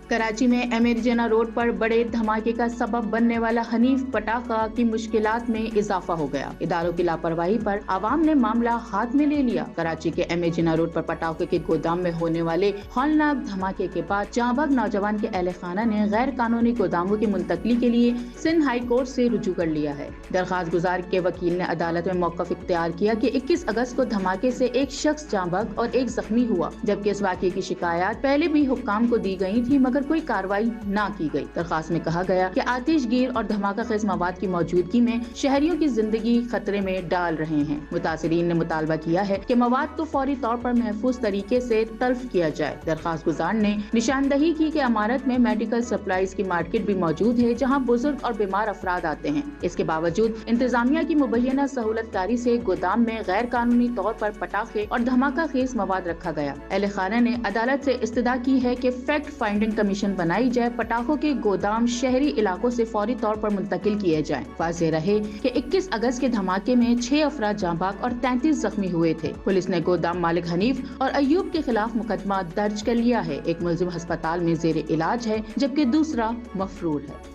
کراچی میں امیر جناح روڈ پر بڑے دھماکے کا سبب بننے والا حنیف پٹاخہ کی مشکلات میں اضافہ ہو گیا۔ اداروں کی لاپرواہی پر عوام نے معاملہ ہاتھ میں لے لیا۔ کراچی کے امیر جناح روڈ پر پٹاخے کے گودام میں ہونے والے ہولناک دھماکے کے بعد جاں بحق نوجوان کے اہل خانہ نے غیر قانونی گوداموں کی منتقلی کے لیے سندھ ہائی کورٹ سے رجوع کر لیا ہے۔ درخواست گزار کے وکیل نے عدالت میں موقف اختیار کیا کہ 21 اگست کو دھماکے سے ایک شخص جاں بحق اور ایک زخمی ہوا، جبکہ اس واقعے کی شکایات پہلے بھی حکام کو دی گئی تھی مگر کوئی کارروائی نہ کی گئی۔ درخواست میں کہا گیا کہ آتش گیر اور دھماکہ خیز مواد کی موجودگی میں شہریوں کی زندگی خطرے میں ڈال رہے ہیں۔ متاثرین نے مطالبہ کیا ہے کہ مواد کو فوری طور پر محفوظ طریقے سے تلف کیا جائے۔ درخواست گزار نے نشاندہی کی کہ عمارت میں میڈیکل سپلائز کی مارکیٹ بھی موجود ہے جہاں بزرگ اور بیمار افراد آتے ہیں۔ اس کے باوجود انتظامیہ کی مبینہ سہولت کاری سے گودام میں غیر قانونی طور پر پٹاخے اور دھماکہ خیز مواد رکھا گیا۔ اہل خانہ نے عدالت سے استدعا کی ہے کہ فیکٹ فائنڈنگ کمیشن بنائی جائے، پٹاخوں کے گودام شہری علاقوں سے فوری طور پر منتقل کیے جائیں۔ واضح رہے کہ 21 اگست کے دھماکے میں 6 افراد جاں بحق اور 33 زخمی ہوئے تھے۔ پولیس نے گودام مالک حنیف اور ایوب کے خلاف مقدمہ درج کر لیا ہے۔ ایک ملزم ہسپتال میں زیر علاج ہے جبکہ دوسرا مفرور ہے۔